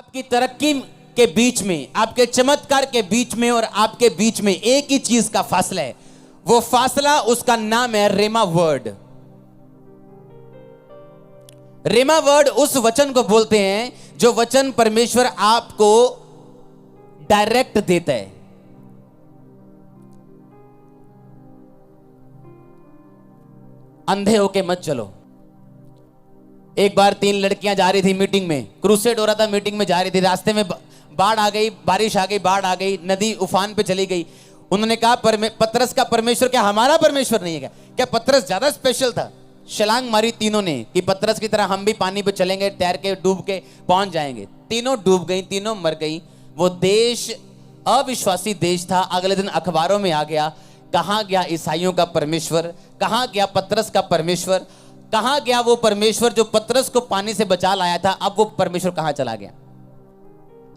आपकी तरक्की के बीच में, आपके चमत्कार के बीच में और आपके बीच में एक ही चीज का फासला है। वो फासला, उसका नाम है रेमा वर्ड। रेमा वर्ड उस वचन को बोलते हैं जो वचन परमेश्वर आपको डायरेक्ट देता है। अंधे होके मत चलो। एक बार 3 लड़कियां जा रही थी मीटिंग में, क्रूसेड हो रहा था, मीटिंग में जा रही थी। रास्ते में बाढ़ आ गई, बारिश आ गई, बाढ़ आ गई, नदी उफान पे चली गई। उन्होंने कहा पतरस का परमेश्वर क्या हमारा परमेश्वर नहीं है क्या? पतरस ज्यादा स्पेशल था? छलांग मारी तीनों ने कि पतरस की तरह हम भी पानी पे चलेंगे, तैर के डूब के पहुंच जाएंगे। तीनों डूब गई, तीनों मर गई। वो देश अविश्वासी देश था। अगले दिन अखबारों में आ गया, कहां गया ईसाइयों का परमेश्वर, कहां गया पतरस का परमेश्वर, कहां गया वो परमेश्वर जो पतरस को पानी से बचा लाया था? अब वो परमेश्वर कहां चला गया?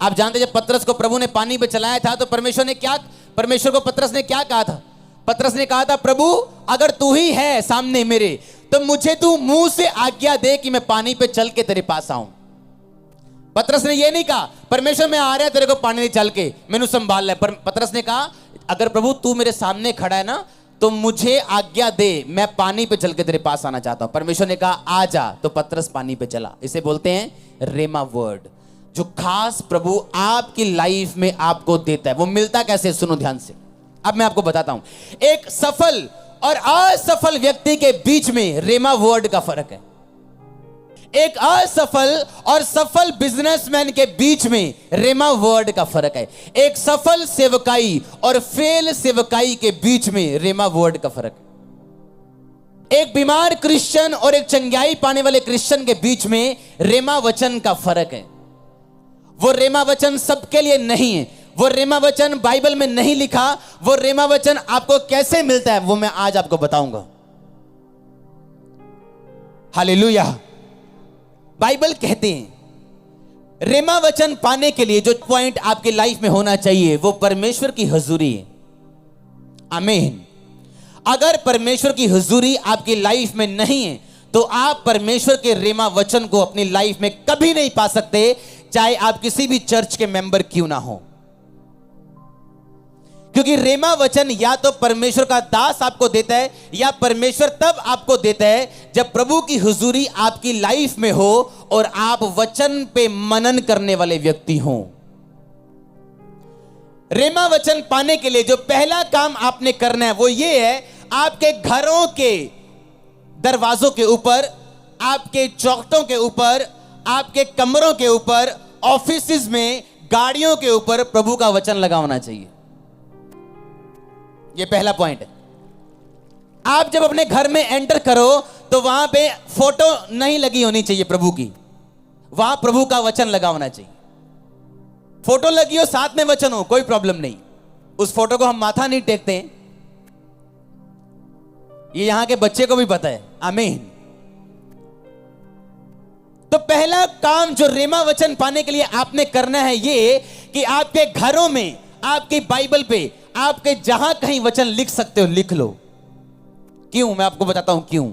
आप जानते, जब पतरस को प्रभु ने पानी पे चलाया था तो परमेश्वर को पतरस ने क्या कहा था? पतरस ने कहा था, प्रभु अगर तू ही है सामने मेरे तो मुझे तू मुंह से आज्ञा दे कि मैं पानी पे चल के तेरे पास आऊं। पतरस ने यह नहीं कहा, परमेश्वर मैं आ रहा है तेरे को पानी चल के मैनू संभाल ले। पतरस ने कहा, अगर प्रभु तू मेरे सामने खड़ा है ना तो मुझे आज्ञा दे, मैं पानी पे चल के तेरे पास आना चाहता हूं। परमेश्वर ने कहा आ जा, तो पतरस पानी पे चला। इसे बोलते हैं रेमा वर्ड, जो खास प्रभु आपकी लाइफ में आपको देता है। वो मिलता कैसे? सुनो ध्यान से, अब मैं आपको बताता हूं। एक सफल और असफल व्यक्ति के बीच में रेमा वर्ड का फर्क है। एक असफल और सफल बिजनेसमैन के बीच में रेमा वर्ड का फर्क है। एक सफल सेवकाई और फेल सेवकाई के बीच में रेमा वर्ड का फर्क है। एक बीमार क्रिश्चियन और एक चंगाई पाने वाले क्रिश्चियन के बीच में रेमा वचन का फर्क है। वो रेमा वचन सबके लिए नहीं है। वो रेमा वचन बाइबल में नहीं लिखा। वो रेमा वचन आपको कैसे मिलता है वो मैं आज आपको बताऊंगा। हालेलुया। बाइबल कहते हैं रेमा वचन पाने के लिए जो पॉइंट आपकी लाइफ में होना चाहिए वो परमेश्वर की हुजूरी है। आमीन। अगर परमेश्वर की हुजूरी आपकी लाइफ में नहीं है तो आप परमेश्वर के रेमा वचन को अपनी लाइफ में कभी नहीं पा सकते, चाहे आप किसी भी चर्च के मेंबर क्यों ना हो। क्योंकि रेमा वचन या तो परमेश्वर का दास आपको देता है या परमेश्वर तब आपको देता है जब प्रभु की हुजूरी आपकी लाइफ में हो और आप वचन पे मनन करने वाले व्यक्ति हो। रेमा वचन पाने के लिए जो पहला काम आपने करना है वो ये है, आपके घरों के दरवाजों के ऊपर, आपके चौखटों के ऊपर, आपके कमरों के ऊपर, ऑफिस में, गाड़ियों के ऊपर प्रभु का वचन लगा होना चाहिए। ये पहला पॉइंट है। आप जब अपने घर में एंटर करो तो वहां पे फोटो नहीं लगी होनी चाहिए प्रभु की, वहां प्रभु का वचन लगा होना चाहिए। फोटो लगी हो साथ में वचन हो, कोई प्रॉब्लम नहीं। उस फोटो को हम माथा नहीं टेकते हैं, ये यहां के बच्चे को भी पता है। आमीन। तो पहला काम जो रेमा वचन पाने के लिए आपने करना है ये कि आपके घरों में, आपकी बाइबल पे, आपके जहां कहीं वचन लिख सकते हो लिख लो। क्यों? मैं आपको बताता हूं क्यों।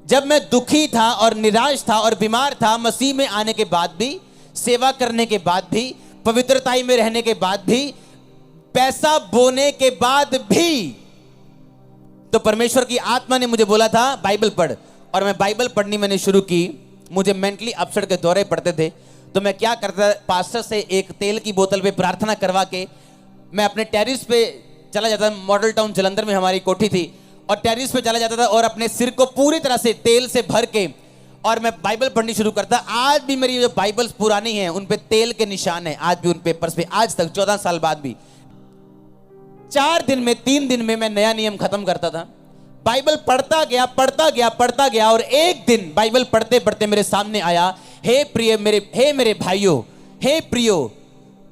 जब मैं दुखी था और निराश था और बीमार था, मसीह में आने के बाद भी, सेवा करने के बाद भी, पवित्रताई में रहने के बाद भी, पैसा बोने के बाद भी, तो परमेश्वर की आत्मा ने मुझे बोला था बाइबल पढ़, और मैं बाइबल पढ़नी मैंने शुरू की। मुझे मेंटली अपसेट के दौरे पड़ते थे तो मैं क्या करता, पास्टर से एक तेल की बोतल पे प्रार्थना करवा के मैं अपने टेरिस पे चला जाता था। मॉडल टाउन जलंधर में हमारी कोठी थी और टेरिस पे चला जाता था और अपने सिर को पूरी तरह से तेल से भर के और मैं बाइबल पढ़नी शुरू करता। आज भी मेरी जो बाइबल्स पुरानी हैं उन पे तेल के निशान हैं, आज भी उन पेपर्स पे, आज तक 14 साल बाद भी। 4 दिन में, 3 दिन में मैं नया नियम खत्म करता था। बाइबल पढ़ता गया और एक दिन बाइबल पढ़ते पढ़ते मेरे सामने आया, हे मेरे भाइयों, हे प्रियो,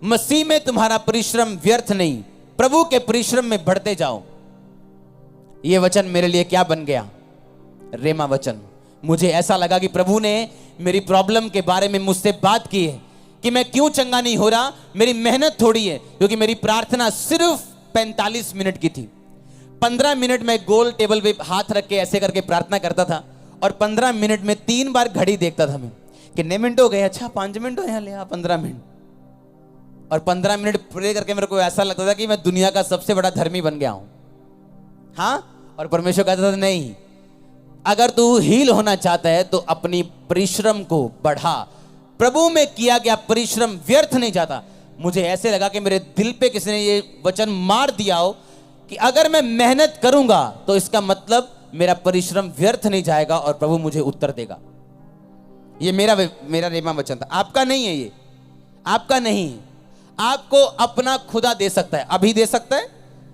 मसीह में तुम्हारा परिश्रम व्यर्थ नहीं, प्रभु के परिश्रम में बढ़ते जाओ। यह वचन मेरे लिए क्या बन गया? रेमा वचन। मुझे ऐसा लगा कि प्रभु ने मेरी प्रॉब्लम के बारे में मुझसे बात की है कि मैं क्यों चंगा नहीं हो रहा। मेरी मेहनत थोड़ी है, क्योंकि मेरी प्रार्थना सिर्फ 45 मिनट की थी। 15 मिनट में गोल टेबल पे हाथ रख के ऐसे करके प्रार्थना करता था और 15 मिनट में 3 बार घड़ी देखता था मैं कितने मिनट हो गए? अच्छा 5 मिनट हो, यहाँ ले आ 15 मिनट। और 15 मिनट प्रे करके मेरे को ऐसा लगता था कि मैं दुनिया का सबसे बड़ा धर्मी बन गया हूं। हाँ, और परमेश्वर कहता था नहीं, अगर तू हील होना चाहता है तो अपनी परिश्रम को बढ़ा। प्रभु में किया गया परिश्रम व्यर्थ नहीं जाता। मुझे ऐसे लगा कि मेरे दिल पे किसी ने ये वचन मार दिया हो कि अगर मैं मेहनत करूंगा तो इसका मतलब मेरा परिश्रम व्यर्थ नहीं जाएगा और प्रभु मुझे उत्तर देगा। ये मेरा रेमा वचन था, आपका नहीं है। ये आपका नहीं है। आपको अपना खुदा दे सकता है, अभी दे सकता है,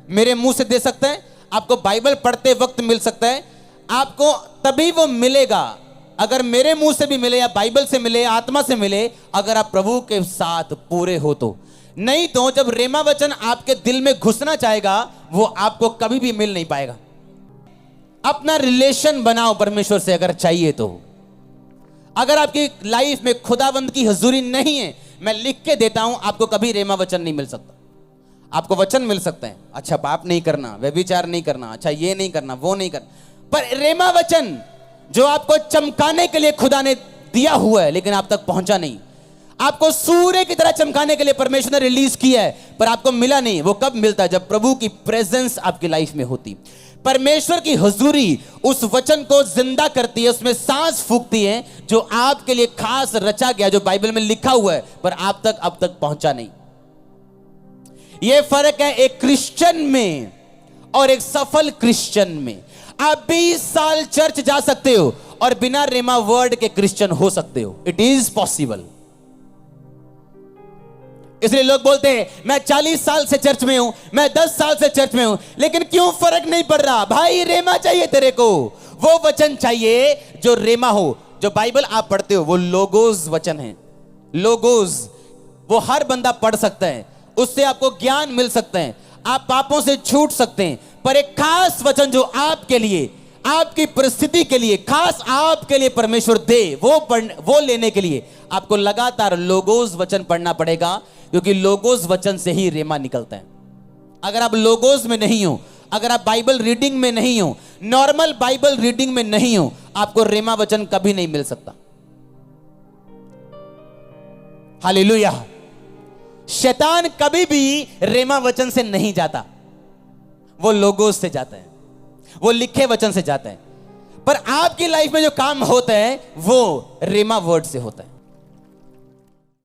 मेरे मुंह से दे सकता है, आपको बाइबल पढ़ते वक्त मिल सकता है। आपको तभी वो मिलेगा अगर मेरे मुंह से भी मिले या बाइबल से मिले, आत्मा से मिले, अगर आप प्रभु के साथ पूरे हो तो। नहीं तो जब रेमा वचन आपके दिल में घुसना चाहेगा वो आपको कभी भी मिल नहीं पाएगा। अपना रिलेशन बनाओ परमेश्वर से अगर चाहिए तो। अगर आपकी लाइफ में खुदावंद की हजूरी नहीं है, मैं लिख के देता हूं, आपको कभी रेमा वचन नहीं मिल सकता। आपको वचन मिल सकते हैं, अच्छा पाप नहीं करना, व्यभिचार नहीं करना, अच्छा ये नहीं करना, वो नहीं करना, पर रेमा वचन जो आपको चमकाने के लिए खुदा ने दिया हुआ है लेकिन आप तक पहुंचा नहीं। आपको सूर्य की तरह चमकाने के लिए परमेश्वर ने रिलीज किया है पर आपको मिला नहीं। वो कब मिलता है? जब प्रभु की प्रेजेंस आपकी लाइफ में होती। परमेश्वर की हुजूरी उस वचन को जिंदा करती है, उसमें सांस फूंकती है जो आपके लिए खास रचा गया, जो बाइबल में लिखा हुआ है, पर आप तक अब तक पहुंचा नहीं। यह फर्क है एक क्रिश्चियन में और एक सफल क्रिश्चियन में। आप 20 साल चर्च जा सकते हो और बिना रेमा वर्ड के क्रिश्चियन हो सकते हो। It is possible. इसलिए लोग बोलते हैं मैं 40 साल से चर्च में हूं, मैं 10 साल से चर्च में हूं, लेकिन क्यों फर्क नहीं पड़ रहा? भाई रेमा चाहिए तेरे को, वो वचन चाहिए जो रेमा हो। जो बाइबल आप पढ़ते हो वो लोगोस वचन है। लोगोस वो हर बंदा पढ़ सकता है, उससे आपको ज्ञान मिल सकता है, आप पापों से छूट सकते हैं। पर एक खास वचन जो आपके लिए, आपकी परिस्थिति के लिए, खास आपके लिए परमेश्वर दे, वो लेने के लिए आपको लगातार लोगोस वचन पढ़ना पड़ेगा, क्योंकि लोगोस वचन से ही रेमा निकलता है। अगर आप लोगोस में नहीं हो, अगर आप बाइबल रीडिंग में नहीं हो, नॉर्मल बाइबल रीडिंग में नहीं हो, आपको रेमा वचन कभी नहीं मिल सकता। हालेलुया। शैतान कभी भी रेमा वचन से नहीं जाता, वो लोगोस से जाता है, वो लिखे वचन से जाता है। पर आपकी लाइफ में जो काम होता है वो रेमा वर्ड से होता है।